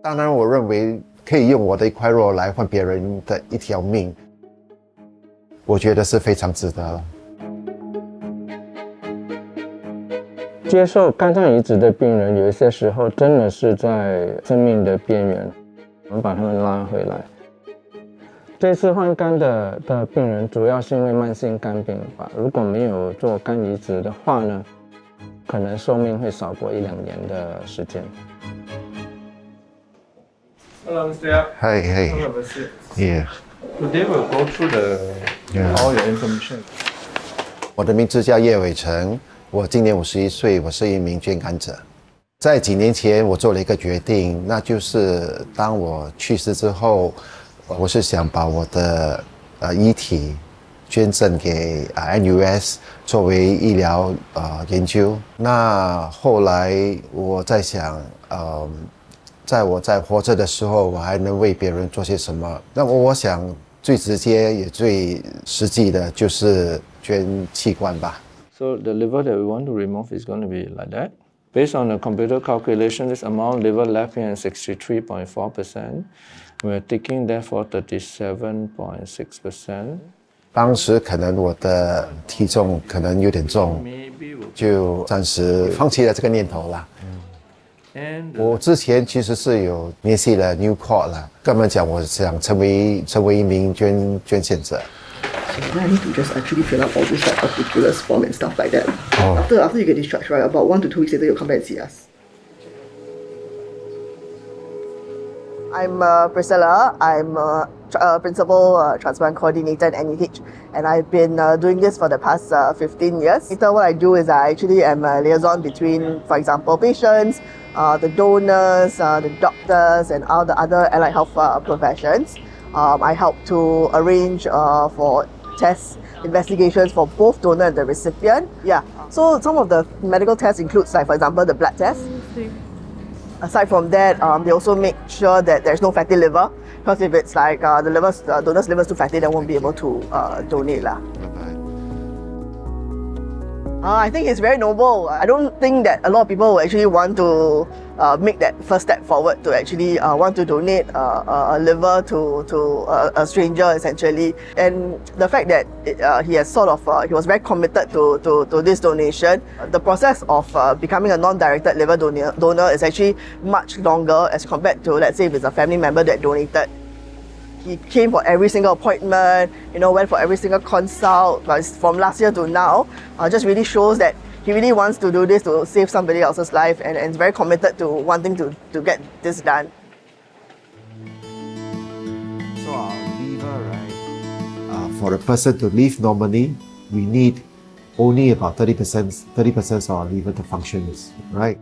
当然，我认为可以用我的一块肉来换别人的一条命，我觉得是非常值得了。接受肝脏移植的病人，有一些时候真的是在生命的边缘，我们把他们拉回来。这次换肝的病人主要是因为慢性肝病吧，如果没有做肝移植的话呢，可能寿命会少过1-2年的时间。Hello, Mr. Yap. Hi, hey. Come have a seat. Yeah. Today we'll go through all your information. 我的名字叫叶伟成，我今年51岁，我是一名捐肝者。在几年前，我做了一个决定，那就是当我去世之后，我是想把我的遗体捐赠给NUS 作为医疗研究。那后来我在想，在我在活着的时候，我还能为别人做些什么？那我想最直接也最实际的就是捐器官吧。So the liver that we want to remove is going to be like that. Based on the computer calculation, this amount liver left here is 63.4%. We're taking that for 37.6%. 当时可能我的体重可能有点重，就暂时放弃了这个念头了。我之前其实是有联系了 Newport 了，跟他们讲我想成为一名捐献者。Then I need to just actually fill up all this like particulars form and stuff like that. After you get discharged, right, about 1 to 2 weeks later, you'll come back and see us. I'm Priscilla. I'm a principal transplant coordinator at NUH, and I've been doing this for the past 15 years. What I do is I actually am a liaison between, for example, patients, the donors, the doctors, and all the other allied health professions. I help to arrange for tests, investigations for both donor and the recipient. Yeah. So some of the medical tests includes, like for example, the blood test. Aside from that, they also make sure that there's no fatty liver, because if it's like the donor's liver is too fatty, they won't be able to donate lah. I think it's very noble. I don't think that a lot of people will actually want to make that first step forward to actually want to donate a liver to a stranger essentially. And the fact that he has he was very committed to this donation. The process of becoming a non-directed liver donor is actually much longer as compared to, let's say, if it's a family member that donated. He came for every single appointment, went for every single consult. But from last year to now, just really shows that he really wants to do this to save somebody else's life and is very committed to wanting to get this done. So our liver, right? For a person to live normally, we need only about 30% of our liver to functions, right?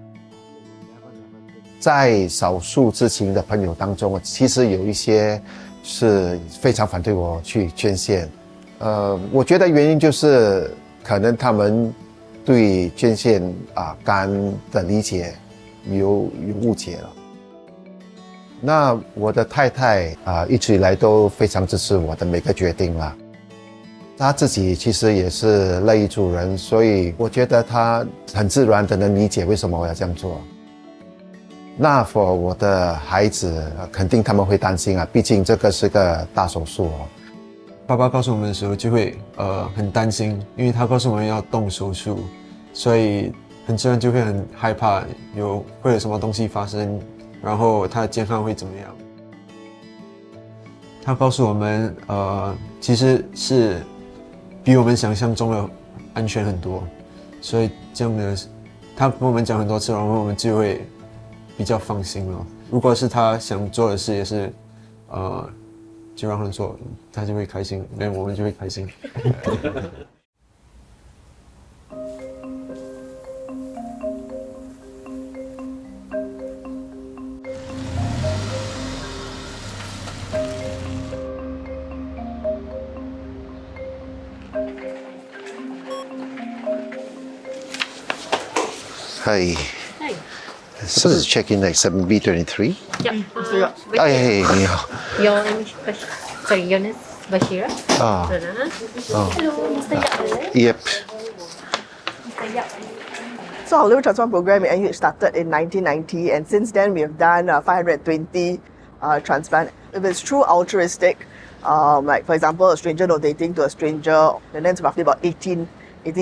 在少数知情的朋友当中，其实有一些是非常反对我去捐献。我觉得原因就是可能他们对捐献肝的理解有误解了。那我的太太一直以来都非常支持我的每个决定啦。她自己其实也是乐意助人，所以我觉得她很自然的能理解为什么我要这样做。那 for 我的孩子，肯定他们会担心毕竟这个是个大手术哦。爸爸告诉我们的时候就会很担心，因为他告诉我们要动手术，所以很自然就会很害怕会有什么东西发生，然后他的健康会怎么样。他告诉我们其实是比我们想象中的安全很多，所以这样的他跟我们讲很多次，然后我们就会比较放心了。如果是他想做的事，也是就让他做，他就会开心，那我们就会开心。Hi. So this is check-in like 7B23. Yep. Hey, 你好。 Your name is sorry, your name is Bashira. Hello, Mr. Yap. Yep. Mr. Yap. So our liver transplant program in NUH started in 1990, and since then we have done 520 transplant. If it's true altruistic, like for example, a stranger donating to a stranger, and then it's roughly about 18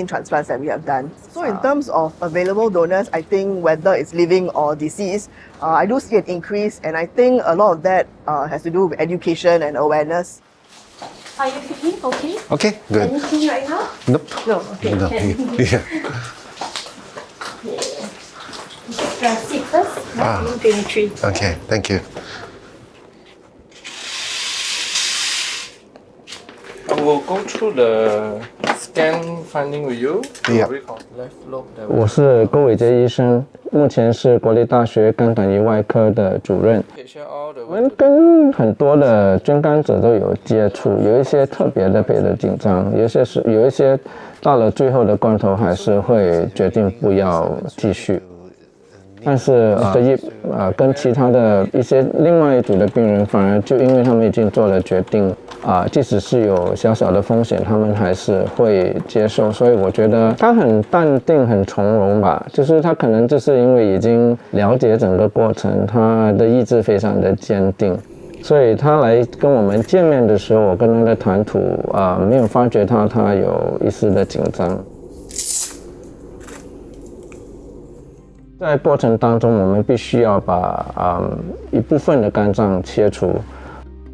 transplants that we have done. So in terms of available donors, I think whether it's living or deceased, I do see an increase, and I think a lot of that has to do with education and awareness. Are you feeling okay? Okay, good. Anything right now? Nope. No, okay. No, yeah. Sit first. 123. Okay, thank you. I will go through the scan finding with you. Yeah. Left lobe. 我是郭伟杰医生，目前是国立大学肝胆胰外科的主任。 我们跟很多的捐肝者都有接触，有一些特别的紧张，有一些到了最后的关头还是会决定不要继续。但是跟其他的一些另外一组的病人，反而就因为他们已经做了决定，即使是有小小的风险，他们还是会接受。所以我觉得他很淡定、很从容吧，就是他可能就是因为已经了解整个过程，他的意志非常的坚定。所以他来跟我们见面的时候，我跟他的谈吐没有发觉他有一丝的紧张。在过程当中，我们必须要把一部分的肝脏切除。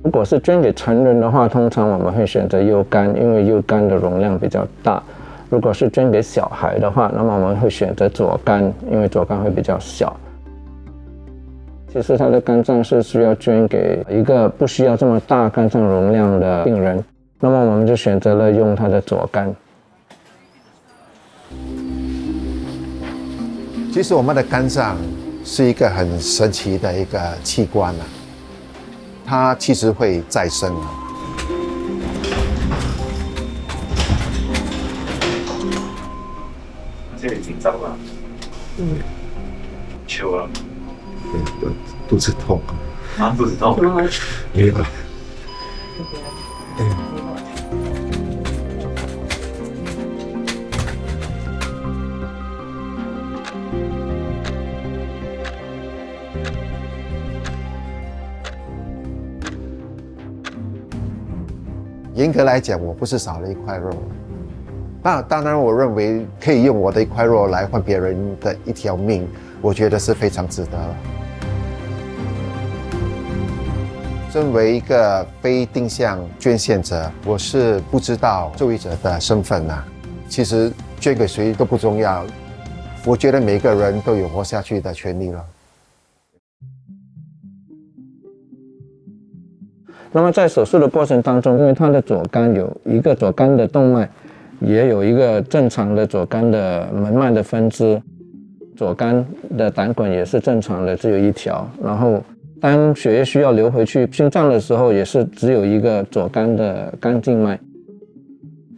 如果是捐给成人的话，通常我们会选择右肝，因为右肝的容量比较大。如果是捐给小孩的话，那么我们会选择左肝，因为左肝会比较小。其实他的肝脏是需要捐给一个不需要这么大肝脏容量的病人，那么我们就选择了用他的左肝。其实我们的肝脏是一个很神奇的一个器官啊，它其实会再生啊。这里紧张吗？求了。肚子痛啊，肚子痛。没有。严格来讲，我不是少了一块肉。当然，我认为可以用我的一块肉来换别人的一条命，我觉得是非常值得。身为一个非定向捐献者，我是不知道受益者的身份啊。其实捐给谁都不重要，我觉得每个人都有活下去的权利了。那么在手术的过程当中，因为他的左肝有一个左肝的动脉，也有一个正常的左肝的门脉的分支，左肝的胆管也是正常的，只有一条。然后当血液需要流回去心脏的时候，也是只有一个左肝的肝静脉。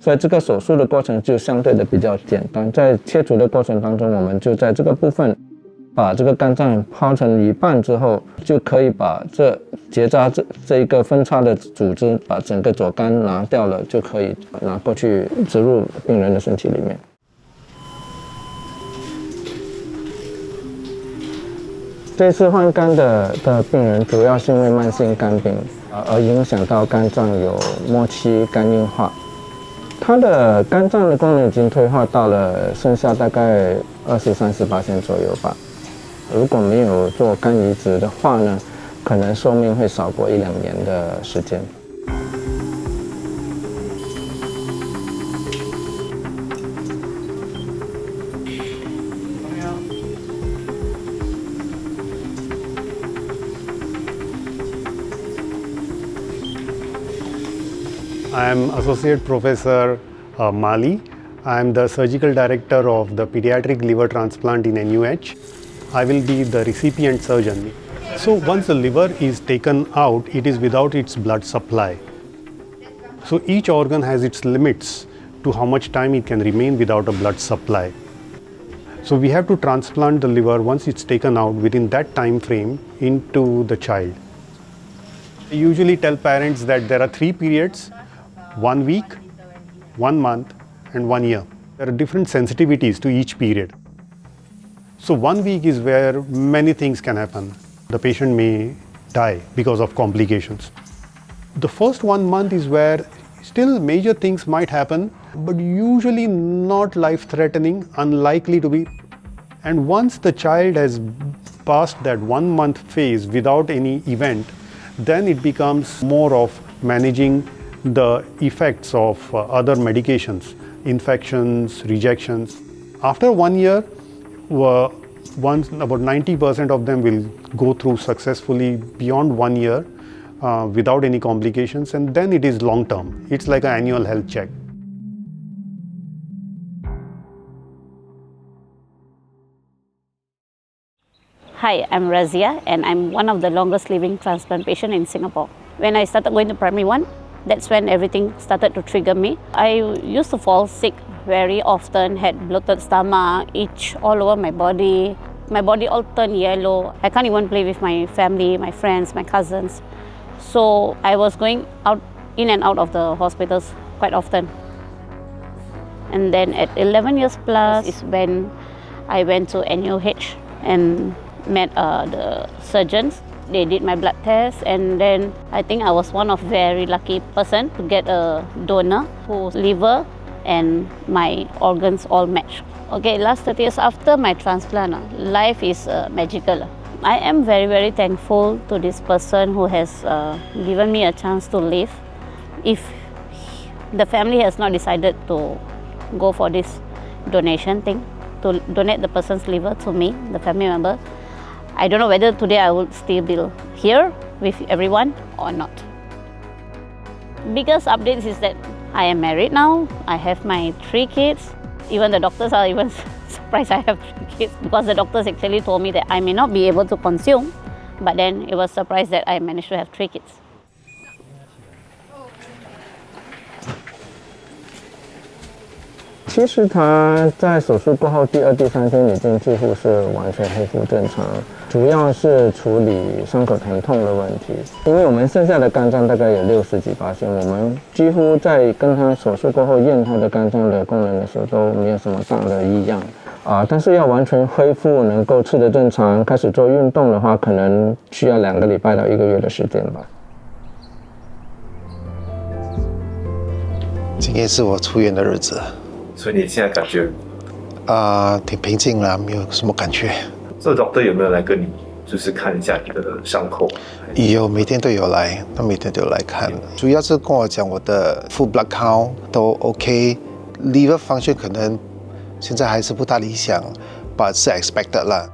所以这个手术的过程就相对的比较简单。在切除的过程当中，我们就在这个部分把这个肝脏剖成一半之后，就可以把结扎这一个分叉的组织，把整个左肝拿掉了，就可以拿过去植入病人的身体里面。这次换肝的病人主要是因为慢性肝病而影响到肝脏有末期肝硬化，他的肝脏的功能已经退化到了剩下大概20-30% 左右吧。如果没有做肝移植的话呢，可能寿命会少过1-2年的时间。I am Associate Professor Mali. I am the Surgical Director of the Pediatric Liver Transplant in NUH. I will be the recipient surgeon. So once the liver is taken out, it is without its blood supply. So each organ has its limits to how much time it can remain without a blood supply. So we have to transplant the liver once it's taken out within that time frame into the child. I usually tell parents that there are 3 periods: 1 week, 1 month, and 1 year. There are different sensitivities to each period. So 1 week is where many things can happen. The patient may die because of complications. The first 1 month is where still major things might happen, but usually not life-threatening, unlikely to be. And once the child has passed that 1 month phase without any event, then it becomes more of managing the effects of other medications, infections, rejections. After 1 year, about 90% of them will go through successfully beyond 1 year without any complications, and then it is long term. It's like an annual health check. Hi, I'm Razia and I'm one of the longest living transplant patients in Singapore. When I started going to primary 1, that's when everything started to trigger me. I used to fall sick very often, had bloated stomach, itch all over my body. My body all turned yellow. I can't even play with my family, my friends, my cousins. So I was going in and out of the hospitals quite often. And then at 11 years plus is when I went to NUH and met the surgeons. They did my blood test, and then I think I was one of very lucky person to get a donor whose liver and my organs all match. Okay, last 30 years after my transplant, life is magical. I am very, very thankful to this person who has given me a chance to live. If the family has not decided to go for this donation thing, to donate the person's liver to me, the family member, I don't know whether today I will still be here with everyone or not. Biggest updates is that I am married now. I have my 3 kids. Even the doctors are even surprised I have 3 kids, because the doctors actually told me that I may not be able to consume, but then it was surprised that I managed to have 3 kids. 其实他在手术过后第2、第3天已经几乎是完全恢复正常，主要是处理伤口疼痛的问题。因为我们剩下的肝脏大概有60几%，我们几乎在跟他手术过后验他的肝脏的功能的时候都没有什么大的异样。但是要完全恢复能够吃得正常，开始做运动的话，可能需要2个礼拜到1个月的时间吧。今天是我出院的日子。所以你现在感觉？挺平静啦，没有什么感觉。这个 doctor 有没有来跟你，就是看一下你的伤口？有，每天都有来，他每天都有来看。主要是跟我讲我的 full blood count 都 OK，liver function 可能现在还是不大理想 ，but 是 expected 啦。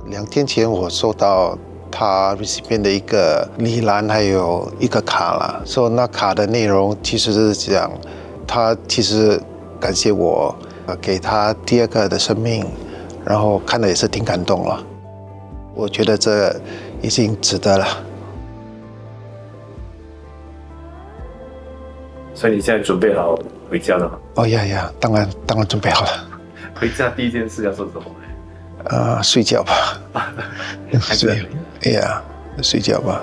2天前我收到他 recipient 的一个礼篮，还有一个卡啦。所以那卡的内容其实是讲，他其实感谢我，给他第2个的生命，然后看了也是挺感动了。我觉得这已经值得了。所以你现在准备好回家了吗？哦呀，当然准备好了。回家第一件事要做什么？睡觉吧。睡觉吧。